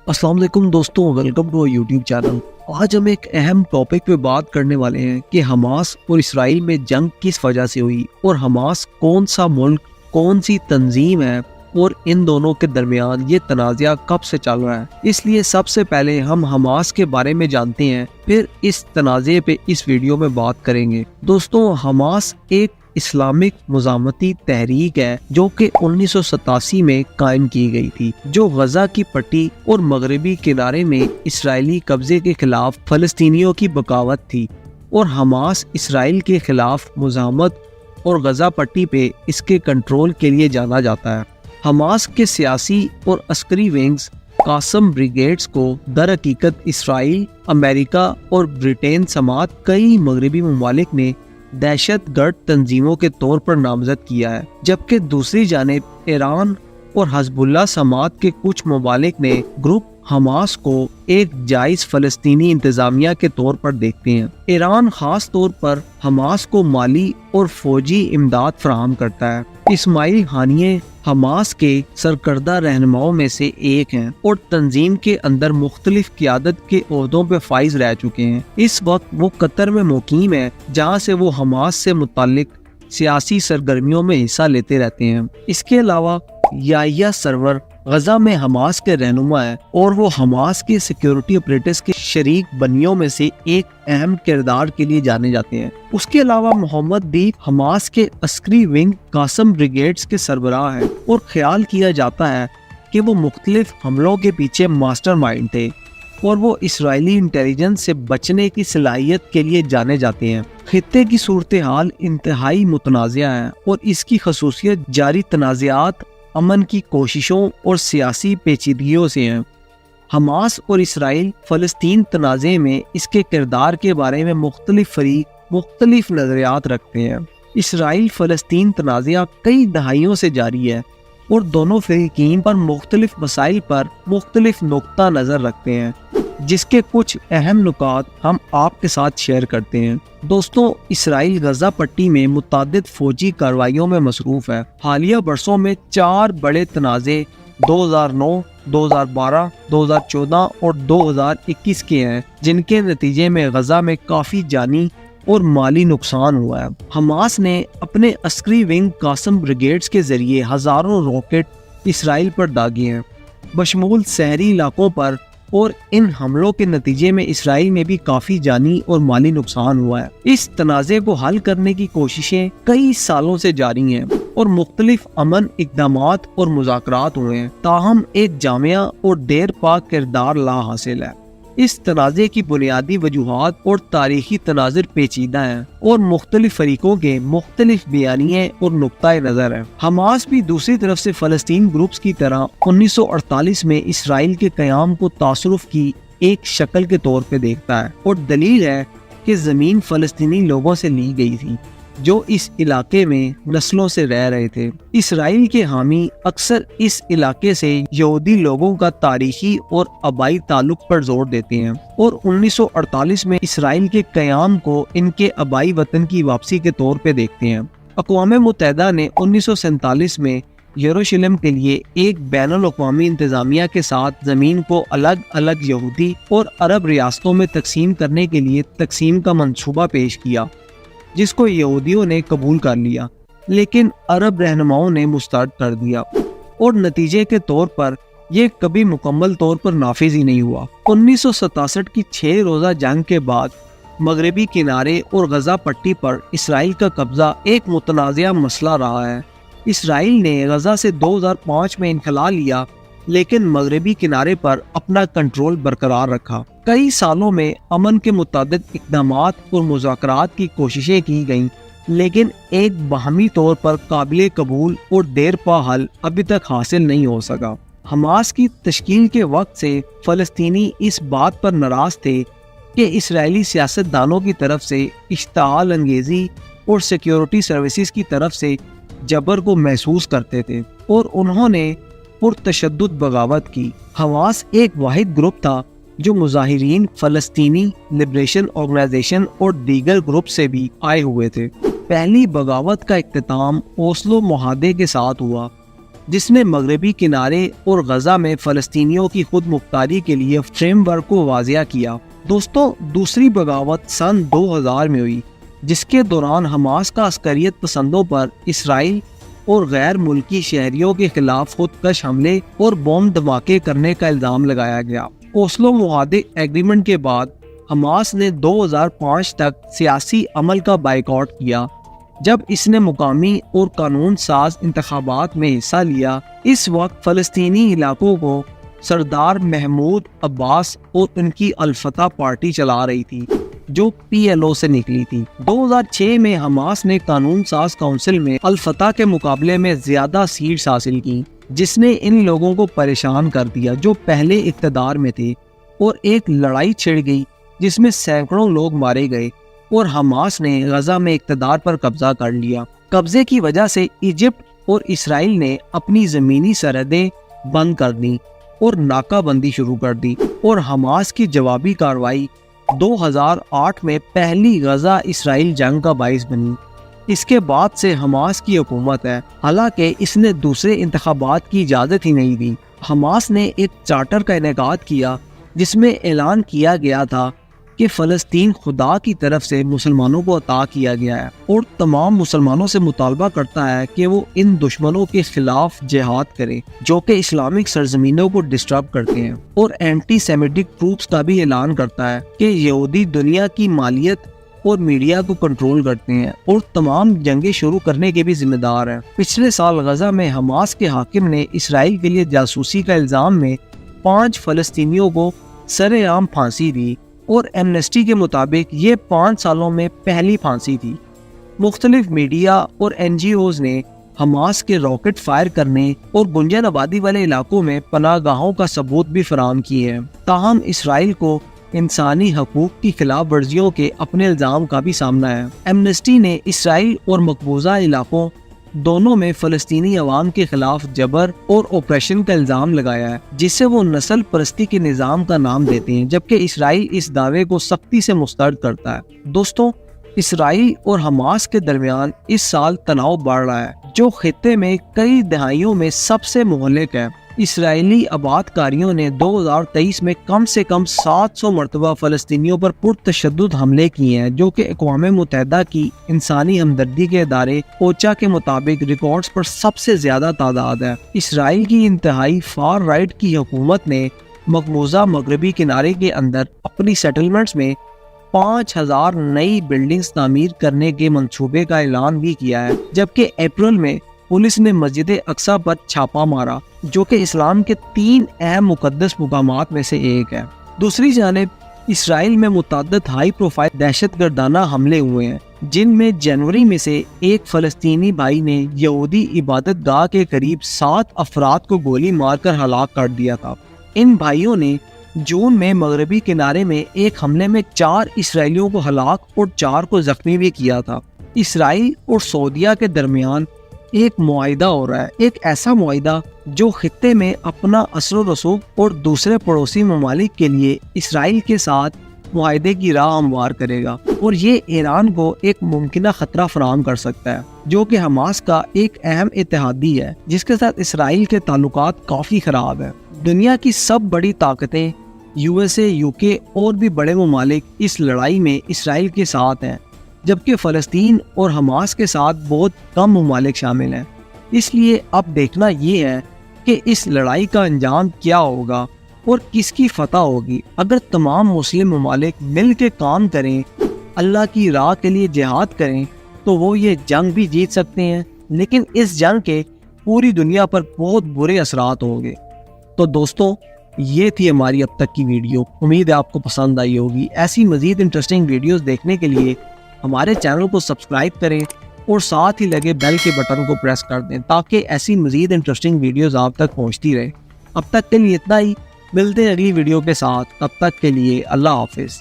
अस्सलाम वालेकुम दोस्तों, वेलकम टू यूट्यूब चैनल। आज हम एक अहम टॉपिक पे बात करने वाले हैं कि हमास और इसराइल में जंग किस वजह से हुई और हमास कौन सा मुल्क, कौन सी तंजीम है और इन दोनों के दरमियान ये तनाज़ा कब से चल रहा है। इसलिए सबसे पहले हम हमास के बारे में जानते हैं, फिर इस तनाज़े पे इस वीडियो में बात करेंगे। दोस्तों, हमास एक इस्लामिक मुज़ामती तहरीक है जो कि 1987 में कायम की गई थी, जो गजा की पट्टी और मगरबी किनारे में इसराइली कब्जे के खिलाफ फलस्तीनियों की बगावत थी। और हमास इसराइल के खिलाफ मुज़ामत और गजा पट्टी पे इसके कंट्रोल के लिए जाना जाता है। हमास के सियासी और अस्करी विंग्स कासम ब्रिगेड्स को दर हकीकत इसराइल, अमेरिका और ब्रिटेन समेत कई मगरबी ममालिक ने दहशतगर्द तंजीमों के तौर पर नामजद किया है, जबकि दूसरी जानिब ईरान और हिजबुल्लाह समेत के कुछ ममालिक ने ग्रुप हमास को एक जायज फलस्तीनी इंतजामिया के तौर पर देखते हैं। ईरान खास तौर पर हमास को माली और फौजी इमदाद फराहम करता है। इस्माइल हानिये हमास के सरकर्दा रहनुमाओं में से एक हैं और तंजीम के अंदर मुख्तलिफ क़ियादत के ओहदों पे फाइज रह चुके हैं। इस वक्त वो कतर में मुकीम है, जहाँ से वो हमास से मुतालिक सियासी सरगर्मियों में हिस्सा लेते रहते हैं। इसके अलावा याहिया सरवर गजा में हमास के रहनुमा है और वो हमास के सिक्योरिटी ऑपरेटर्स के शरीक बनियों में से एक अहम किरदार के लिए जाने जाते हैं। उसके अलावा मोहम्मद दीप हमास के अस्करी विंग कासम ब्रिगेड्स के सरबराह हैं और ख्याल किया जाता है कि वो मुख्तलिफ हमलों के पीछे मास्टरमाइंड थे और वो इसराइली इंटेलिजेंस से बचने की सलाहियत के लिए जाने जाते हैं। खित्ते की सूरत हाल इंतहाई मुतनाज़िया है और इसकी खसूसियत जारी तनाज़ात, अमन की कोशिशों और सियासी पेचीदगियों से हैं। हमास और इसराइल फ़लस्तीन तनाज़े में इसके किरदार के बारे में मुख्तलिफ फरीक मुख्तलिफ नज़रियात रखते हैं। इसराइल फ़लस्तीन तनाज़ा कई दहाइयों से जारी है और दोनों फरीकीन पर मुख्तलिफ मसाइल पर मुख्तलिफ नुक्ता नज़र रखते हैं, जिसके कुछ अहम नुकात हम आपके साथ शेयर करते हैं। दोस्तों, इसराइल गजा पट्टी में मुतअद्दिद फौजी कार्रवाइयों में मसरूफ़ है। हालिया बरसों में 4 बड़े तनाज़े 2009, 2012, 2014 और 2021 के हैं, जिनके नतीजे में गजा में काफ़ी जानी और माली नुकसान हुआ है। हमास ने अपने अस्करी विंग कासम ब्रिगेड्स के जरिए हज़ारों रॉकेट इसराइल पर दागे हैं, बशमूल शहरी इलाकों पर, और इन हमलों के नतीजे में इसराइल में भी काफ़ी जानी और माली नुकसान हुआ है। इस तनाज़े को हल करने की कोशिशें कई सालों से जारी हैं और मुख्तलिफ अमन इक़दामात और मुज़ाकरात हुए हैं, ताहम एक जामिया और देर पा किरदार ला हासिल है। इस तनाज़े की बुनियादी वजूहात और तारीखी तनाज़र पेचीदा हैं और मुख्तलिफ फरीकों के मुख्तलिफ बयानिए और नुक्ताए नज़र हैं। हमास भी दूसरी तरफ से फ़लस्तीन ग्रुप्स की तरह 1948 में इसराइल के क़याम को तासुरुफ की एक शक्ल के तौर पे देखता है और दलील है कि ज़मीन फ़लस्तीनी लोगों से ली गई थी जो इस इलाके में नस्लों से रह रहे थे। इसराइल के हामी अक्सर इस इलाके से यहूदी लोगों का तारीखी और आबाई ताल्लुक पर जोर देते हैं और 1948 में इसराइल के क़याम को इनके आबाई वतन की वापसी के तौर पे देखते हैं। अक़वाम मुत्तहिदा ने 1947 में यरूशलेम के लिए एक बैनुल-अक़वामी इंतज़ामिया के साथ ज़मीन को अलग अलग यहूदी और अरब रियासतों में तकसीम करने के लिए तकसीम का मंसूबा पेश किया, जिसको यहूदियों ने कबूल कर लिया, लेकिन अरब रहनुमाओं ने मुस्तरद कर दिया और नतीजे के तौर पर यह कभी मुकम्मल तौर पर नाफिज ही नहीं हुआ। 1967 की 6 रोज़ा जंग के बाद मगरबी किनारे और गजा पट्टी पर इसराइल का कब्जा एक मुतनाज़िया मसला रहा है। इसराइल ने गजा से 2005 में इनखला लिया, लेकिन मगरबी किनारे पर अपना कंट्रोल बरकरार रखा। कई सालों में अमन के मुतअद्दिद इक़दामात और मुज़ाकरात की कोशिशें की गईं, लेकिन एक बाहमी तौर पर काबिल कबूल और देर पा हल अभी तक हासिल नहीं हो सका। हमास की तश्कील के वक्त से फ़लस्तीनी इस बात पर नाराज़ थे कि इसराइली सियासतदानों की तरफ से इश्तिआल अंगेज़ी और सिक्योरिटी सर्विसेज की तरफ से जबर को महसूस करते थे और उन्होंने पुरतशद्दुद बगावत की। हमास एक वाहिद ग्रुप था जो मुजाहिरीन, फ़लस्तीनी लिबरेशन ऑर्गेनाइजेशन और दीगर ग्रुप से भी आए हुए थे। पहली बगावत का इख्तिताम ओस्लो मुआहदे के साथ हुआ جس نے مغربی کنارے اور غزہ میں فلسطینیوں کی خود مختاری کے لیے فریم ورک کو واضح کیا۔ دوستوں، دوسری بغاوت سن 2000 میں ہوئی، جس کے دوران حماس کا عسکریت پسندوں پر اسرائیل اور غیر ملکی شہریوں کے خلاف خودکش حملے اور بم دھماکے کرنے کا الزام لگایا گیا۔ اوسلو معاہدے ایگریمنٹ کے بعد حماس نے 2005 تک سیاسی عمل کا بائیکاٹ کیا، جب اس نے مقامی اور قانون ساز انتخابات میں حصہ لیا۔ اس وقت فلسطینی علاقوں کو سردار محمود عباس اور ان کی الفتح پارٹی چلا رہی تھی، جو PLO سے نکلی تھی۔ 2006 میں حماس نے قانون ساز کونسل میں الفتح کے مقابلے میں زیادہ سیٹس حاصل کی، جس نے ان لوگوں کو پریشان کر دیا جو پہلے اقتدار میں تھے، اور ایک لڑائی چھڑ گئی جس میں سینکڑوں لوگ مارے گئے اور حماس نے غزہ میں اقتدار پر قبضہ کر لیا۔ قبضے کی وجہ سے ایجپٹ اور اسرائیل نے اپنی زمینی سرحدیں بند کر دیں اور ناکہ بندی شروع کر دی، اور حماس کی جوابی کارروائی 2008 میں پہلی غزہ اسرائیل جنگ کا باعث بنی۔ اس کے بعد سے حماس کی حکومت ہے، حالانکہ اس نے دوسرے انتخابات کی اجازت ہی نہیں دی۔ حماس نے ایک چارٹر کا انعقاد کیا جس میں اعلان کیا گیا تھا کہ فلسطین خدا کی طرف سے مسلمانوں کو عطا کیا گیا ہے، اور تمام مسلمانوں سے مطالبہ کرتا ہے کہ وہ ان دشمنوں کے خلاف جہاد کریں جو کہ اسلامک سرزمینوں کو ڈسٹرب کرتے ہیں، اور اینٹی سیمیٹک ٹروپس کا بھی اعلان کرتا ہے کہ یہودی دنیا کی مالیت اور میڈیا کو کنٹرول کرتے ہیں اور تمام جنگیں شروع کرنے کے بھی ذمہ دار ہیں۔ پچھلے سال غزہ میں حماس کے حاکم نے اسرائیل کے لیے جاسوسی کا الزام میں 5 فلسطینیوں کو سرِ عام پھانسی دی، اور ایمنسٹی کے مطابق یہ 5 سالوں میں پہلی پھانسی تھی۔ مختلف میڈیا اور NGOs نے حماس کے راکٹ فائر کرنے اور گنجان آبادی والے علاقوں میں پناہ گاہوں کا ثبوت بھی فراہم کیے ہیں، تاہم اسرائیل کو انسانی حقوق کی خلاف ورزیوں کے اپنے الزام کا بھی سامنا ہے۔ ایمنسٹی نے اسرائیل اور مقبوضہ علاقوں دونوں میں فلسطینی عوام کے خلاف جبر اور آپریشن کا الزام لگایا ہے، جس سے وہ نسل پرستی کے نظام کا نام دیتے ہیں، جبکہ اسرائیل اس دعوے کو سختی سے مسترد کرتا ہے۔ دوستوں، اسرائیل اور حماس کے درمیان اس سال تناؤ بڑھ رہا ہے، جو خطے میں کئی دہائیوں میں سب سے مہلک ہے۔ اسرائیلی آباد کاریوں نے 2023 میں کم سے کم 700 مرتبہ فلسطینیوں پر پرتشدد حملے کیے ہیں، جو کہ اقوام متحدہ کی انسانی ہمدردی کے ادارے اوچا کے مطابق ریکارڈز پر سب سے زیادہ تعداد ہے۔ اسرائیل کی انتہائی فار رائٹ کی حکومت نے مقبوضہ مغربی کنارے کے اندر اپنی سیٹلمنٹس میں 5000 نئی بلڈنگز تعمیر کرنے کے منصوبے کا اعلان بھی کیا ہے، جبکہ اپریل میں پولیس نے مسجد اقصی پر چھاپا مارا، جو کہ اسلام کے 3 اہم مقدس مقامات میں سے ایک ہے۔ دوسری جانب اسرائیل میں متعدد ہائی پروفائل دہشت گردانہ حملے ہوئے ہیں، جن میں جنوری میں سے ایک فلسطینی بھائی نے یہودی عبادت گاہ کے قریب 7 افراد کو گولی مار کر ہلاک کر دیا تھا۔ ان بھائیوں نے جون میں مغربی کنارے میں ایک حملے میں 4 اسرائیلیوں کو ہلاک اور 4 کو زخمی بھی کیا تھا۔ اسرائیل اور سعودیہ کے درمیان ایک معاہدہ ہو رہا ہے، ایک ایسا معاہدہ جو خطے میں اپنا اثر و رسوخ اور دوسرے پڑوسی ممالک کے لیے اسرائیل کے ساتھ معاہدے کی راہ ہموار کرے گا، اور یہ ایران کو ایک ممکنہ خطرہ فراہم کر سکتا ہے، جو کہ حماس کا ایک اہم اتحادی ہے جس کے ساتھ اسرائیل کے تعلقات کافی خراب ہیں۔ دنیا کی سب بڑی طاقتیں USA، UK اور بھی بڑے ممالک اس لڑائی میں اسرائیل کے ساتھ ہیں، جبکہ فلسطین اور حماس کے ساتھ بہت کم ممالک شامل ہیں۔ اس لیے اب دیکھنا یہ ہے کہ اس لڑائی کا انجام کیا ہوگا اور کس کی فتح ہوگی۔ اگر تمام مسلم ممالک مل کے کام کریں، اللہ کی راہ کے لیے جہاد کریں، تو وہ یہ جنگ بھی جیت سکتے ہیں، لیکن اس جنگ کے پوری دنیا پر بہت برے اثرات ہوں گے۔ تو دوستوں، یہ تھی ہماری اب تک کی ویڈیو، امید ہے آپ کو پسند آئی ہوگی۔ ایسی مزید انٹرسٹنگ ویڈیوز دیکھنے کے لیے ہمارے چینل کو سبسکرائب کریں اور ساتھ ہی لگے بیل کے بٹن کو پریس کر دیں تاکہ ایسی مزید انٹرسٹنگ ویڈیوز آپ تک پہنچتی رہے۔ اب تک کے لیے اتنا ہی، ملتے ہیں اگلی ویڈیو کے ساتھ، تب تک کے لیے اللہ حافظ۔